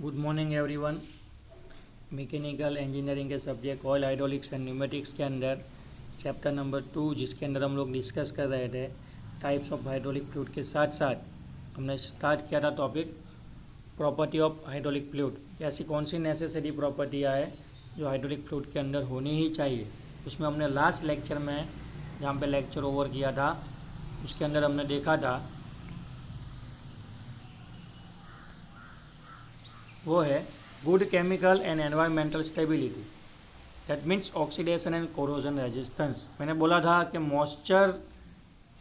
Good morning everyone. Mechanical engineering के subject oil hydraulics and pneumatics के अंदर chapter number 2, जिसके अंदर हम लोग डिस्कस कर रहे थे टाइप्स ऑफ हाइड्रोलिक फ्लूइड के साथ साथ हमने स्टार्ट किया था topic property of hydraulic fluid. ऐसी कौन सी नेसेसरी प्रॉपर्टियाँ है जो हाइड्रोलिक फ्लूइड के अंदर होनी ही चाहिए। उसमें हमने लास्ट लेक्चर में जहाँ पे लेक्चर ओवर किया था उसके अंदर हमने देखा था वो है good chemical and environmental stability, that means oxidation and corrosion resistance. मैंने बोला था कि मॉइस्चर,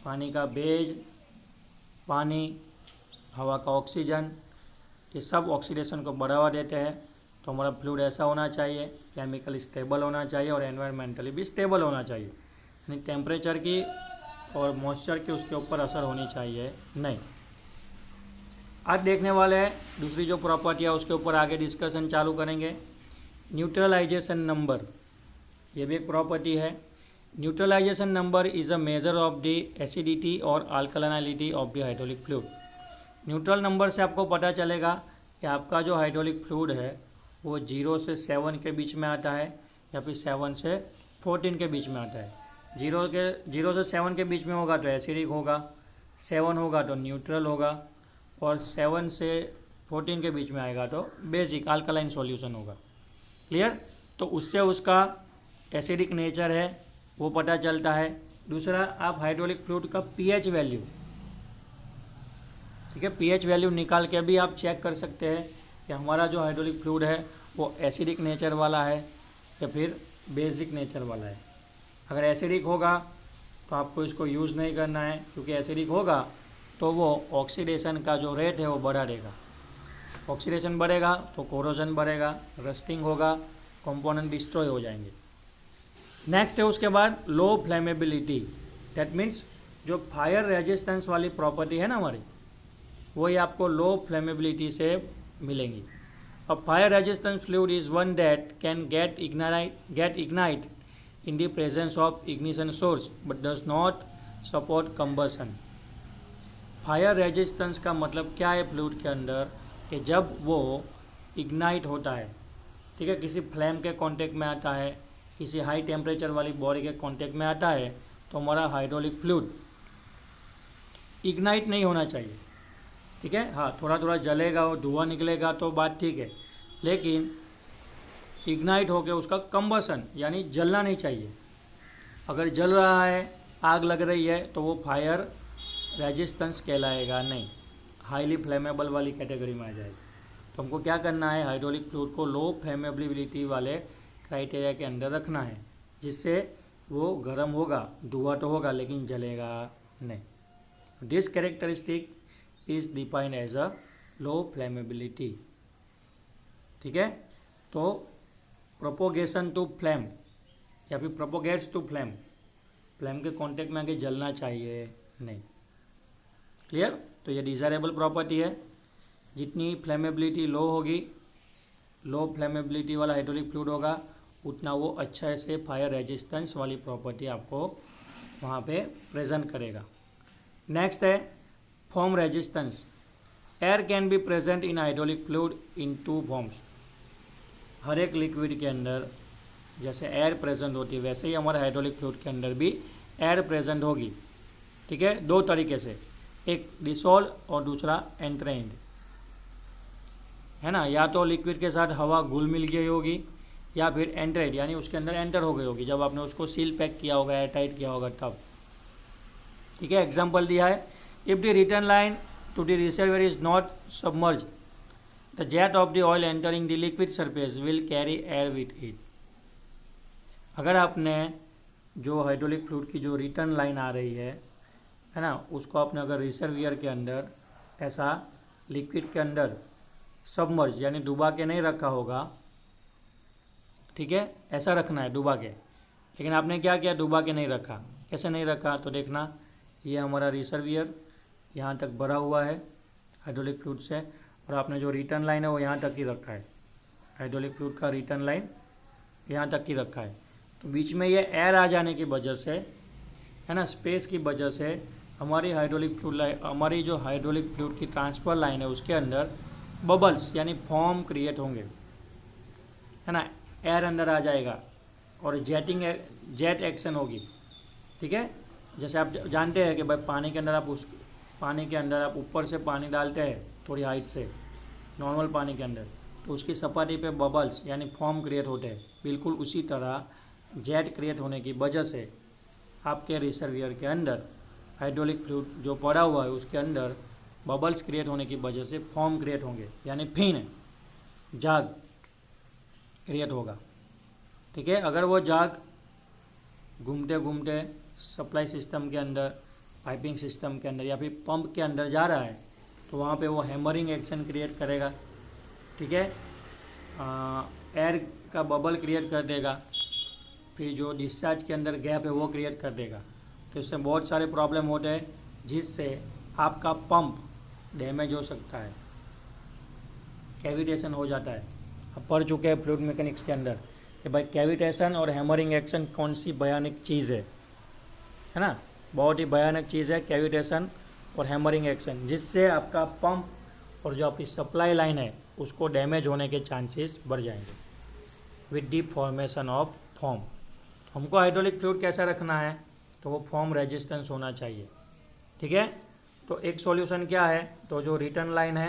पानी का बेज, पानी, हवा का ऑक्सीजन, ये सब ऑक्सीडेशन को बढ़ावा देते हैं। तो हमारा फ्लूइड ऐसा होना चाहिए, केमिकल स्टेबल होना चाहिए और एनवायरमेंटली भी स्टेबल होना चाहिए, यानी टेम्परेचर की और मॉइस्चर की उसके ऊपर असर होनी चाहिए नहीं। आज देखने वाले हैं दूसरी जो प्रॉपर्टी है उसके ऊपर आगे डिस्कशन चालू करेंगे। न्यूट्रलाइजेशन नंबर, ये भी एक प्रॉपर्टी है। Neutralization number is a measure of the acidity और alkalinity of the hydraulic fluid. Neutral number से आपको पता चलेगा कि आपका जो हाइड्रोलिक फ्लूइड है वो 0 से 7 के बीच में आता है या फिर 7 से 14 के बीच में आता है। 0 से 7 के बीच में होगा तो एसिडिक होगा, 7 होगा तो न्यूट्रल होगा और 7 से 14 के बीच में आएगा तो बेसिक अल्कलाइन सॉल्यूशन होगा। क्लियर? तो उससे उसका एसिडिक नेचर है वो पता चलता है। दूसरा, आप हाइड्रोलिक फ्लूइड का पीएच वैल्यू, ठीक है, पीएच वैल्यू निकाल के भी आप चेक कर सकते हैं कि हमारा जो हाइड्रोलिक फ्लूइड है वो एसिडिक नेचर वाला है या फिर बेसिक नेचर वाला है। अगर एसिडिक होगा तो आपको इसको यूज़ नहीं करना है, क्योंकि एसिडिक होगा तो वो ऑक्सीडेशन का जो रेट है वो बढ़ा देगा। ऑक्सीडेशन बढ़ेगा तो कोरोजन बढ़ेगा, रस्टिंग होगा, कंपोनेंट डिस्ट्रॉय हो जाएंगे। नेक्स्ट है उसके बाद लो फ्लेमेबिलिटी, दैट मीन्स जो फायर रेजिस्टेंस वाली प्रॉपर्टी है ना हमारी, वही आपको लो फ्लेमेबिलिटी से मिलेंगी। अब fire resistance fluid is one that can get ignite in the presence of ignition source but does not support combustion. Fire resistance का मतलब क्या है फ्लूइड के अंदर, कि जब वो इग्नाइट होता है, ठीक है, किसी फ्लेम के कांटेक्ट में आता है, किसी हाई टेम्परेचर वाली बॉडी के कांटेक्ट में आता है, तो हमारा हाइड्रोलिक फ्लूइड इग्नाइट नहीं होना चाहिए। ठीक है, हाँ, थोड़ा थोड़ा जलेगा और धुआं निकलेगा तो बात ठीक है, लेकिन इग्नाइट होकर उसका कंबसन यानी जलना नहीं चाहिए। अगर जल रहा है, आग लग रही है, तो वो फायर रेजिस्टेंस कहलाएगा नहीं, हाईली फ्लेमेबल वाली कैटेगरी में आ जाएगा। तो हमको क्या करना है, हाइड्रोलिक फ्लूइड को लो फ्लेमेबिलिटी वाले क्राइटेरिया के अंदर रखना है, जिससे वो गर्म होगा, धुआं तो होगा लेकिन जलेगा नहीं। This characteristic is defined as a low flammability. ठीक है, तो प्रोपोगेशन टू फ्लेम या फिर प्रोपोगेट्स टू फ्लेम, फ्लेम के कांटेक्ट में आके जलना चाहिए नहीं। क्लियर? तो ये डिज़ायरेबल प्रॉपर्टी है। जितनी फ्लेमेबिलिटी लो होगी, लो फ्लेमेबिलिटी वाला हाइड्रोलिक फ्लूइड होगा, उतना वो अच्छा से फायर रेजिस्टेंस वाली प्रॉपर्टी आपको वहाँ पे प्रेजेंट करेगा। नेक्स्ट है foam resistance. Air can be present in hydraulic fluid in 2 forms. हर एक लिक्विड के अंदर जैसे एयर प्रेजेंट होती है वैसे ही हमारे हाइड्रोलिक फ्लूइड के अंदर भी एयर प्रेजेंट होगी। ठीक है, 2 तरीके से, एक डिसॉल्व और दूसरा एंट्रेंड, है ना। या तो लिक्विड के साथ हवा घुल मिल गई होगी या फिर एंट्रेड यानी उसके अंदर एंटर हो गई होगी जब आपने उसको सील पैक किया होगा, एयर टाइट किया होगा तब। ठीक है, एग्जांपल दिया है, if the return line to the reservoir is not submerge, the jet of the oil entering the liquid surface will carry air with it. अगर आपने जो हाइड्रोलिक फ्लूइड की जो रिटर्न लाइन आ रही है ना, उसको आपने अगर रिजर्वायर के अंदर ऐसा लिक्विड के अंदर सबमर्ज यानी डुबा के नहीं रखा होगा, ठीक है, ऐसा रखना है डुबा के, लेकिन आपने क्या किया, डुबा के नहीं रखा। कैसे नहीं रखा, तो देखना, ये हमारा रिजर्वायर यहाँ तक भरा हुआ है हाइड्रोलिक फ्लूइड से, और आपने जो रिटर्न लाइन है वो यहाँ तक ही रखा है। हाइड्रोलिक फ्लूइड का रिटर्न लाइन यहाँ तक ही रखा है, तो बीच में ये एयर आ जाने की वजह से, है ना, स्पेस की वजह से हमारी जो हाइड्रोलिक फ्लूइड की ट्रांसफ़र लाइन है उसके अंदर बबल्स यानी फॉर्म क्रिएट होंगे, है ना, एयर अंदर आ जाएगा और जेट एक्शन होगी। ठीक है, जैसे आप जानते हैं कि भाई पानी के अंदर आप ऊपर से पानी डालते हैं थोड़ी हाइट से, नॉर्मल पानी के अंदर, तो उसकी सपाटी पे बबल्स यानी फॉर्म क्रिएट होते हैं। बिल्कुल उसी तरह जेट क्रिएट होने की वजह से आपके रिजर्वियर के अंदर हाइड्रोलिक फ्लूइड जो पड़ा हुआ है उसके अंदर बबल्स क्रिएट होने की वजह से फॉर्म क्रिएट होंगे, यानी फिन जाग क्रिएट होगा। ठीक है, अगर वो जाग घूमते घूमते सप्लाई सिस्टम के अंदर, पाइपिंग सिस्टम के अंदर या फिर पंप के अंदर जा रहा है तो वहाँ पे वो हैमरिंग एक्शन क्रिएट करेगा। ठीक है, एयर का बबल क्रिएट कर देगा, फिर जो डिस्चार्ज के अंदर गैप है वो क्रिएट कर देगा। तो इससे बहुत सारे प्रॉब्लम होते हैं जिससे आपका पंप डैमेज हो सकता है, कैविटेशन हो जाता है। अब पढ़ चुके हैं फ्लूइड मैकेनिक्स के अंदर कि भाई कैविटेशन और हैमरिंग एक्शन कौन सी भयानक चीज़ है ना, बहुत ही भयानक चीज़ है कैविटेशन और हैमरिंग एक्शन, जिससे आपका पंप और जो आपकी सप्लाई लाइन है उसको डैमेज होने के चांसेस बढ़ जाएंगे with the formation of form. हमको हाइड्रोलिक फ्लूइड कैसा रखना है, तो वो फॉर्म रेजिस्टेंस होना चाहिए। ठीक है, तो एक सॉल्यूशन क्या है, तो जो रिटर्न लाइन है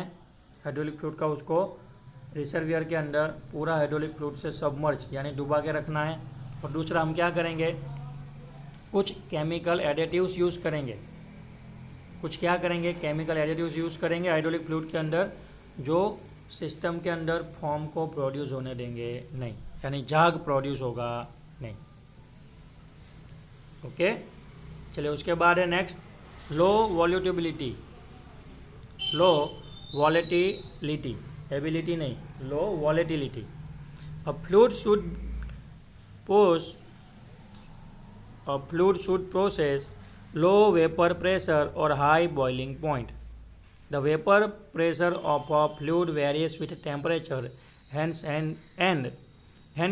हाइड्रोलिक फ्लूइड का उसको रिजर्वियर के अंदर पूरा हाइड्रोलिक फ्लूइड से सबमर्ज यानी डुबा के रखना है। और दूसरा हम क्या करेंगे, कुछ केमिकल एडिटिव्स यूज़ करेंगे। कुछ क्या करेंगे, केमिकल एडिटिव्स यूज़ करेंगे हाइड्रोलिक फ्लूइड के अंदर, जो सिस्टम के अंदर फॉर्म को प्रोड्यूस होने देंगे नहीं, यानी झाग प्रोड्यूस होगा नहीं। ओके, चलिए उसके बाद है next low volatility. Low volatility, ability नहीं, low volatility. A fluid should process low vapor pressure or high boiling point. The vapor pressure of a fluid varies with temperature, hence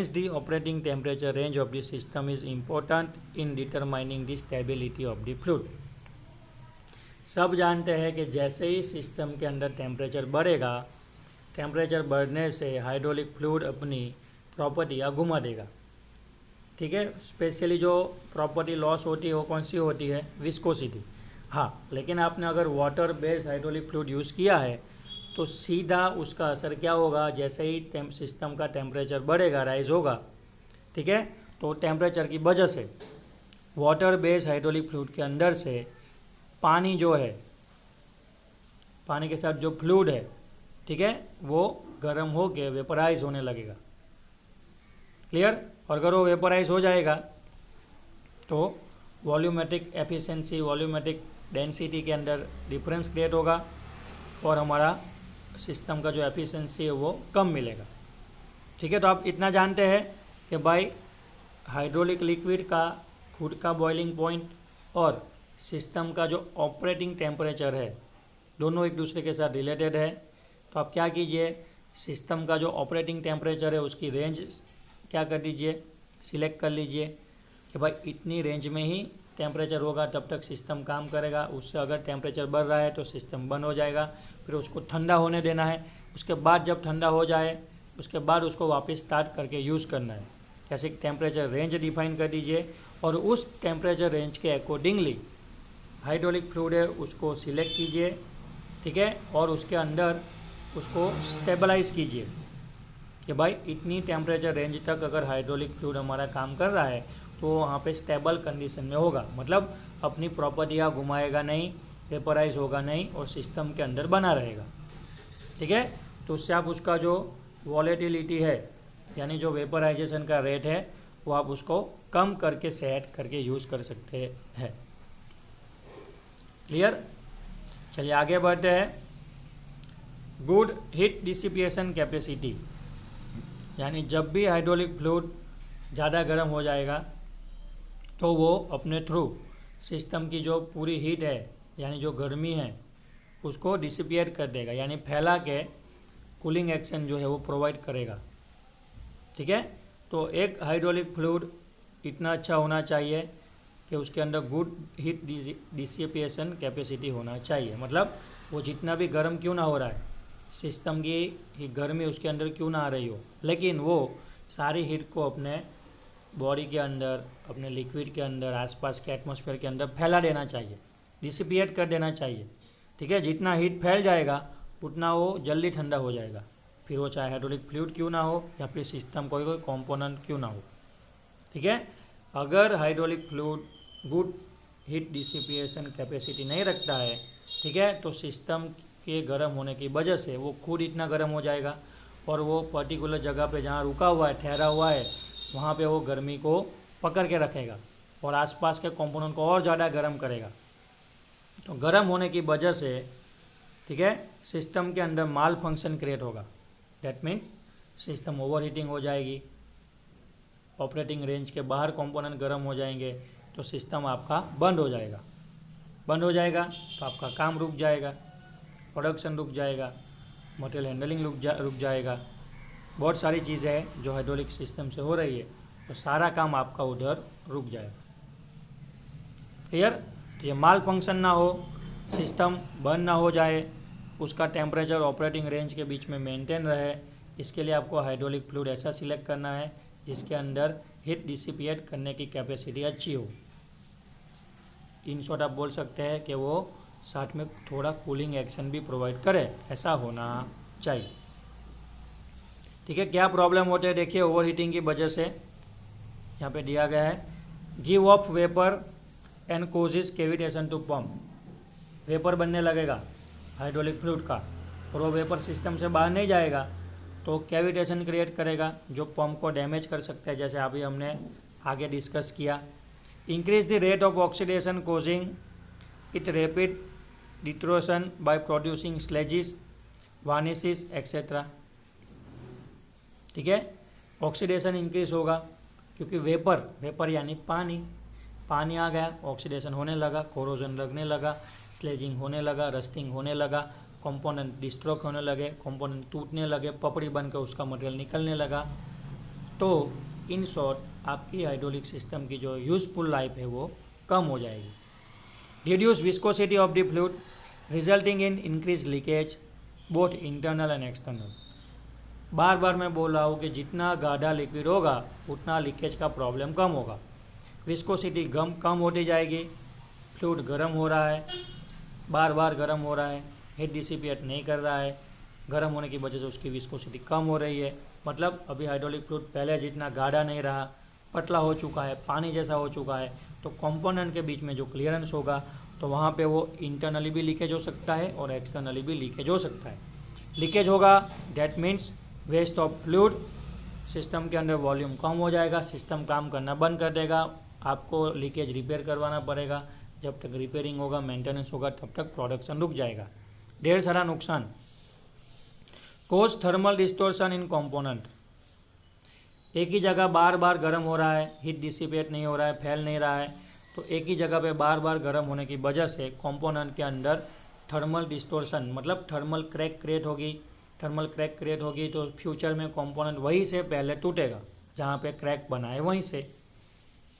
the operating temperature range of the system is important in determining the stability of the fluid. सब जानते हैं कि जैसे ही system के अंदर temperature बढ़ेगा, temperature बढ़ने से हाइड्रोलिक फ्लूइड अपनी प्रॉपर्टियाँ घुमा देगा। ठीक है, स्पेशली जो प्रॉपर्टी लॉस होती है वो कौन सी होती है, विस्कोसिटी। हाँ, लेकिन आपने अगर water based hydraulic fluid use किया है तो सीधा उसका असर क्या होगा, जैसे ही सिस्टम का टेम्परेचर बढ़ेगा, राइज होगा, ठीक है, तो टेम्परेचर की वजह से वाटर बेस्ड हाइड्रोलिक फ्लूइड के अंदर से पानी जो है, पानी के साथ जो फ्लूइड है, ठीक है, वो गर्म होके वेपराइज होने लगेगा। क्लियर, और अगर वो वेपराइज हो जाएगा तो वॉल्यूमेट्रिक एफिशिएंसी, वॉल्यूमेट्रिक डेंसिटी के अंदर डिफरेंस क्रिएट होगा और हमारा सिस्टम का जो एफिशिएंसी है वो कम मिलेगा। ठीक है, तो आप इतना जानते हैं कि भाई हाइड्रोलिक लिक्विड का खुद का बॉइलिंग पॉइंट और सिस्टम का जो ऑपरेटिंग टेम्परेचर है दोनों एक दूसरे के साथ रिलेटेड है। तो आप क्या कीजिए, सिस्टम का जो ऑपरेटिंग टेम्परेचर है उसकी रेंज क्या कर दीजिए, सिलेक्ट कर लीजिए कि भाई इतनी रेंज में ही टेम्परेचर होगा तब तक सिस्टम काम करेगा, उससे अगर टेम्परेचर बढ़ रहा है तो सिस्टम बंद हो जाएगा। फिर उसको ठंडा होने देना है, उसके बाद जब ठंडा हो जाए उसके बाद उसको वापस स्टार्ट करके यूज़ करना है। जैसे टेम्परेचर रेंज डिफाइन कर दीजिए और उस टेम्परेचर रेंज के अकॉर्डिंगली हाइड्रोलिक फ्लूइड है उसको सिलेक्ट कीजिए। ठीक है, और उसके अंदर उसको स्टेबलाइज कीजिए कि भाई इतनी टेम्परेचर रेंज तक अगर हाइड्रोलिक फ्लूइड हमारा काम कर रहा है तो वहाँ पे स्टेबल कंडीशन में होगा, मतलब अपनी प्रॉपर्टियाँ घुमाएगा नहीं, वेपराइज होगा नहीं और सिस्टम के अंदर बना रहेगा। ठीक है, तो उससे आप उसका जो वॉलेटिलिटी है यानी जो वेपराइजेशन का रेट है वो आप उसको कम करके सेट करके यूज़ कर सकते हैं। क्लियर, चलिए आगे बढ़ते हैं। गुड हीट डिसिपिएशन कैपेसिटी, यानी जब भी हाइड्रोलिक फ्लूइड ज़्यादा गर्म हो जाएगा तो वो अपने थ्रू सिस्टम की जो पूरी हीट है यानी जो गर्मी है उसको डिसिपिएट कर देगा, यानी फैला के कूलिंग एक्शन जो है वो प्रोवाइड करेगा। ठीक है, तो एक हाइड्रोलिक फ्लूइड इतना अच्छा होना चाहिए कि उसके अंदर गुड हीट डिसिपिएशन कैपेसिटी होना चाहिए, मतलब वो जितना भी गर्म क्यों ना हो रहा है सिस्टम की गर्मी उसके अंदर क्यों ना आ रही हो, लेकिन वो सारी हीट को अपने बॉडी के अंदर, अपने लिक्विड के अंदर, आसपास के एटमॉस्फेयर के अंदर फैला देना चाहिए, डिसिपिएट कर देना चाहिए। ठीक है, जितना हीट फैल जाएगा उतना वो जल्दी ठंडा हो जाएगा, फिर वो चाहे हाइड्रोलिक फ्लूइड क्यों ना हो या फिर सिस्टम कोई कंपोनेंट क्यों ना हो। ठीक है, अगर hydraulic fluid good heat dissipation capacity नहीं रखता है, ठीक है, तो सिस्टम के गर्म होने की वजह से वो खुद इतना गर्म हो जाएगा और वो पर्टिकुलर जगह पे जहाँ रुका हुआ है, ठहरा हुआ है, वहाँ पे वो गर्मी को पकड़ के रखेगा और आसपास के कंपोनेंट को और ज़्यादा गर्म करेगा। तो गर्म होने की वजह से, ठीक है, सिस्टम के अंदर माल फंक्शन क्रिएट होगा। That means system over heating हो जाएगी, ऑपरेटिंग रेंज के बाहर कंपोनेंट गर्म हो जाएंगे, तो सिस्टम आपका बंद हो जाएगा। बंद हो जाएगा तो आपका काम रुक जाएगा, प्रोडक्शन रुक जाएगा, मटेरियल हैंडलिंग रुक जाएगा। बहुत सारी चीज़ें हैं जो हाइड्रोलिक सिस्टम से हो रही है, तो सारा काम आपका उधर रुक जाएगा। क्लियर? तो ये माल फंक्शन ना हो, सिस्टम बंद ना हो जाए, उसका टेम्परेचर ऑपरेटिंग रेंज के बीच में मेंटेन रहे, इसके लिए आपको हाइड्रोलिक फ्लूइड ऐसा सिलेक्ट करना है जिसके अंदर हीट डिसिपिएट करने की कैपेसिटी अच्छी हो। इन शॉर्ट आप बोल सकते हैं कि वो साथ में थोड़ा कूलिंग एक्शन भी प्रोवाइड करे, ऐसा होना चाहिए। ठीक है, क्या प्रॉब्लम होते हैं देखिए ओवर हीटिंग की वजह से। यहाँ पे दिया गया है, give off vapour and causes cavitation to pump. Vapour बनने लगेगा हाइड्रोलिक फ्लूइड का और वो वेपर सिस्टम से बाहर नहीं जाएगा तो कैविटेशन क्रिएट करेगा जो पंप को डैमेज कर सकता है, जैसे अभी हमने आगे डिस्कस किया। Increase the rate of oxidation causing it rapid deterioration by producing sludges, varnishes etcetera. ठीक है, ऑक्सीडेशन इंक्रीज होगा क्योंकि वेपर यानी पानी आ गया, ऑक्सीडेशन होने लगा, कोरोजन लगने लगा, स्लेजिंग होने लगा, रस्टिंग होने लगा, कंपोनेंट डिस्ट्रॉय होने लगे, कंपोनेंट टूटने लगे, पपड़ी बनकर उसका मटेरियल निकलने लगा। तो इन शॉर्ट आपकी हाइड्रोलिक सिस्टम की जो यूजफुल लाइफ है वो कम हो जाएगी। Reduce viscosity of the fluid resulting in increase leakage both internal and external. बार बार मैं बोल रहा हूँ कि जितना गाढ़ा लिक्विड होगा उतना लीकेज का प्रॉब्लम कम होगा। विस्कोसिटी कम होती जाएगी, फ्लूइड गर्म हो रहा है, बार बार गर्म हो रहा है, हीट डिसिपिएट नहीं कर रहा है, गर्म होने की वजह से उसकी विस्कोसिटी कम हो रही है। मतलब अभी हाइड्रोलिक फ्लूइड पहले जितना गाढ़ा नहीं रहा, पतला हो चुका है, पानी जैसा हो चुका है, तो कंपोनेंट के बीच में जो क्लियरेंस होगा तो वहाँ पे वो इंटरनली भी लीकेज हो सकता है और एक्सटर्नली भी लीकेज हो सकता है। लीकेज होगा that means waste of fluid, system के अंदर वॉल्यूम कम हो जाएगा, सिस्टम काम करना बंद कर देगा, आपको लीकेज रिपेयर करवाना पड़ेगा। जब तक रिपेयरिंग होगा, मेंटेनेंस होगा, तब तक प्रोडक्शन रुक जाएगा। ढेर सारा नुकसान। कोज थर्मल डिस्टोर्शन इन कंपोनेंट। एक ही जगह बार बार गर्म हो रहा है, हीट डिसिपेट नहीं हो रहा है, फैल नहीं रहा है, तो एक ही जगह पे बार बार गर्म होने की वजह से कंपोनेंट के अंदर थर्मल डिस्टोर्शन मतलब थर्मल क्रैक क्रिएट होगी। थर्मल क्रैक क्रिएट होगी तो फ्यूचर में कंपोनेंट वहीं से पहले टूटेगा जहाँ पे क्रैक बना है वहीं से,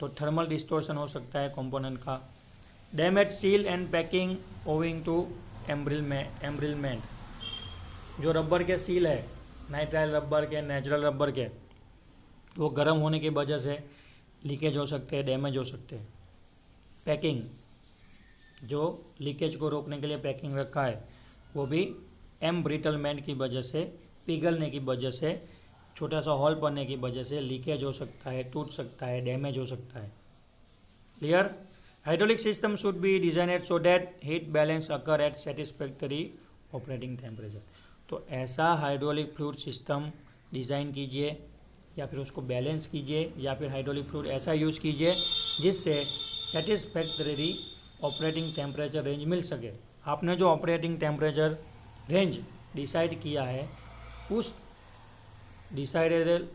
तो थर्मल डिस्टोर्शन हो सकता है कंपोनेंट का। Damage seal and packing owing to embrittlement. जो रबर के सील है, नाइट्राइल रबर के, नेचुरल रबर के, वो गर्म होने की वजह से लीकेज हो सकते हैं, डैमेज हो सकते हैं। पैकिंग, जो लीकेज को रोकने के लिए पैकिंग रखा है वो भी एम्ब्रिटलमेंट की वजह से, पिघलने की वजह से, छोटा सा हॉल पड़ने की वजह से लीकेज हो सकता है, टूट सकता है, डैमेज हो सकता है। Clear? Hydraulic system should be designed so that heat balance occur at satisfactory operating temperature. तो ऐसा हाइड्रोलिक फ्लूइड सिस्टम डिज़ाइन कीजिए या फिर उसको बैलेंस कीजिए या फिर हाइड्रोलिक फ्लूइड ऐसा यूज़ कीजिए जिससे सेटिस्फैक्टरी ऑपरेटिंग टेम्परेचर रेंज मिल सके। आपने जो ऑपरेटिंग टेम्परेचर रेंज डिसाइड किया है उस डिसाइडेड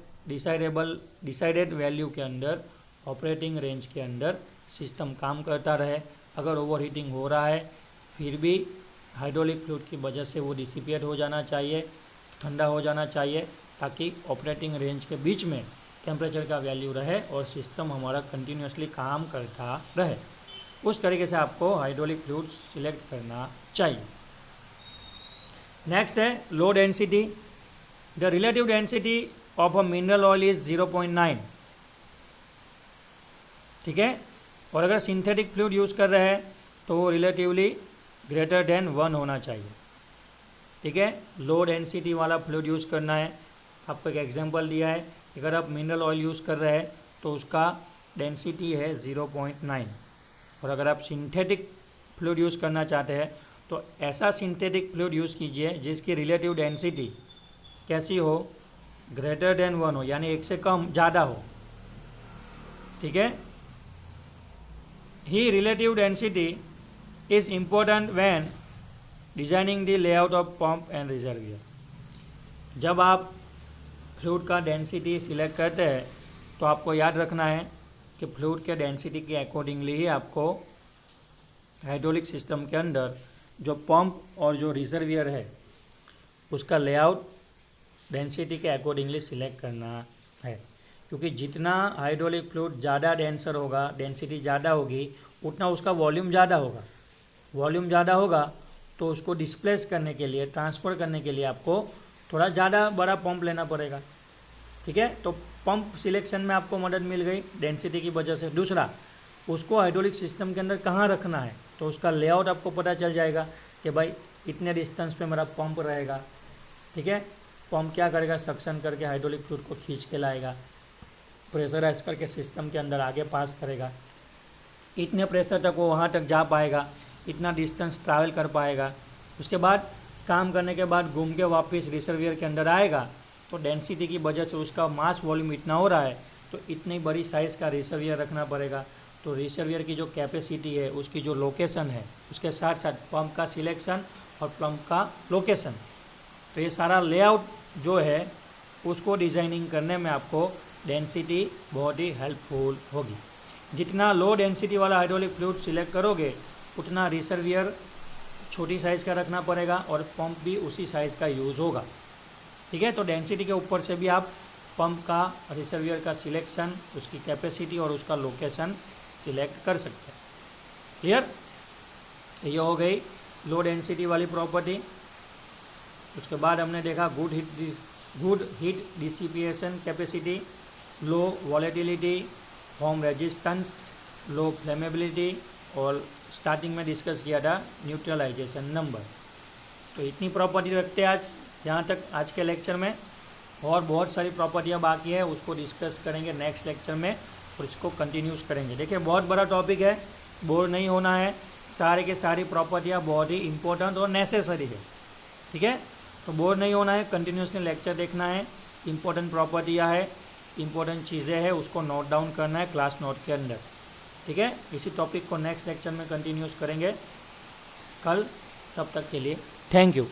वैल्यू के अंदर, ऑपरेटिंग रेंज के अंदर सिस्टम काम करता रहे। अगर ओवर हीटिंग हो रहा है फिर भी हाइड्रोलिक फ्लूइड की वजह से वो डिसिपेट हो जाना चाहिए, ठंडा हो जाना चाहिए, ताकि ऑपरेटिंग रेंज के बीच में टेम्परेचर का वैल्यू रहे और सिस्टम हमारा कंटिन्यूसली काम करता रहे। उस तरीके से आपको हाइड्रोलिक फ्लूइड सिलेक्ट करना चाहिए। नेक्स्ट है low density. The relative density of a mineral oil is 0.9, ठीक है। और अगर सिंथेटिक फ्लूइड यूज़ कर रहे हैं तो वो रिलेटिवली ग्रेटर देन 1 होना चाहिए, ठीक है। लो डेंसिटी वाला फ्लूइड यूज़ करना है। आपको एक एग्जांपल दिया है, अगर आप मिनरल ऑयल यूज़ कर रहे हैं तो उसका डेंसिटी है 0.9। और अगर आप सिंथेटिक फ्लूइड यूज़ करना चाहते हैं तो ऐसा सिंथेटिक फ्लूइड यूज़ कीजिए जिसकी रिलेटिव डेंसिटी कैसी हो, ग्रेटर देन 1 हो, यानी 1 से कम ज़्यादा हो, ठीक है। ही relative density is important when designing the layout of pump and reservoir. जब आप फ्लूइड का डेंसिटी सिलेक्ट करते हैं तो आपको याद रखना है कि फ्लूइड के डेंसिटी के अकॉर्डिंगली ही आपको हाइड्रोलिक सिस्टम के अंदर जो पंप और जो रिजर्वियर है उसका लेआउट डेंसिटी के अकॉर्डिंगली सिलेक्ट करना है। क्योंकि जितना हाइड्रोलिक फ्लूइड ज़्यादा डेंसर होगा, डेंसिटी ज़्यादा होगी, उतना उसका वॉल्यूम ज़्यादा होगा। वॉल्यूम ज़्यादा होगा तो उसको डिस्प्लेस करने के लिए, ट्रांसफ़र करने के लिए आपको थोड़ा ज़्यादा बड़ा पंप लेना पड़ेगा, ठीक है। तो पंप सिलेक्शन में आपको मदद मिल गई डेंसिटी की वजह से। दूसरा, उसको हाइड्रोलिक सिस्टम के अंदर कहाँ रखना है तो उसका लेआउट आपको पता चल जाएगा कि भाई इतने डिस्टेंस पे मेरा पंप रहेगा, ठीक है। पंप क्या करेगा, सक्शन करके हाइड्रोलिक फ्लूइड को खींच के लाएगा, प्रेशराइज करके सिस्टम के अंदर आगे पास करेगा, इतने प्रेशर तक वो वहाँ तक जा पाएगा, इतना डिस्टेंस ट्रैवल कर पाएगा। उसके बाद काम करने के बाद घूम के वापस रिजर्वियर के अंदर आएगा। तो डेंसिटी की वजह से उसका मास वॉल्यूम इतना हो रहा है तो इतनी बड़ी साइज़ का रिजर्वियर रखना पड़ेगा। तो रिजर्वियर की जो कैपेसिटी है, उसकी जो लोकेशन है, उसके साथ साथ पंप का सिलेक्शन और पंप का लोकेशन, तो ये सारा लेआउट जो है उसको डिज़ाइनिंग करने में आपको डेंसिटी बहुत ही हेल्पफुल होगी। जितना लो डेंसिटी वाला हाइड्रोलिक फ्लूइड सिलेक्ट करोगे उतना रिजर्वियर छोटी साइज़ का रखना पड़ेगा और पंप भी उसी साइज़ का यूज़ होगा, ठीक है। तो डेंसिटी के ऊपर से भी आप पंप का, रिजर्वियर का सिलेक्शन, उसकी कैपेसिटी और उसका लोकेशन सिलेक्ट कर सकते हैं। क्लियर? ये हो गई लो डेंसिटी वाली प्रॉपर्टी। उसके बाद हमने देखा गुड हीट डिसिपिएशन कैपेसिटी, लो वॉलेटिलिटी, होम रेजिस्टेंस, लो फ्लेमेबिलिटी और स्टार्टिंग में डिस्कस किया था न्यूट्रलाइजेशन नंबर। तो इतनी प्रॉपर्टी रखते हैं आज, यहाँ तक आज के लेक्चर में। और बहुत सारी प्रॉपर्टियाँ बाकी है, उसको डिस्कस करेंगे नेक्स्ट लेक्चर में और इसको कंटिन्यूस करेंगे। देखिए बहुत बड़ा टॉपिक है, बोर नहीं होना है। सारे के सारी प्रॉपर्टियाँ बहुत ही इंपॉर्टेंट और नेसेसरी है, ठीक है। तो बोर नहीं होना है, कंटिन्यूसली लेक्चर देखना है। इंपॉर्टेंट प्रॉपर्टियाँ है, इंपॉर्टेंट चीज़ें हैं, उसको नोट डाउन करना है क्लास नोट के अंदर, ठीक है। इसी टॉपिक को नेक्स्ट लेक्चर में कंटिन्यूस करेंगे कल। तब तक के लिए थैंक यू।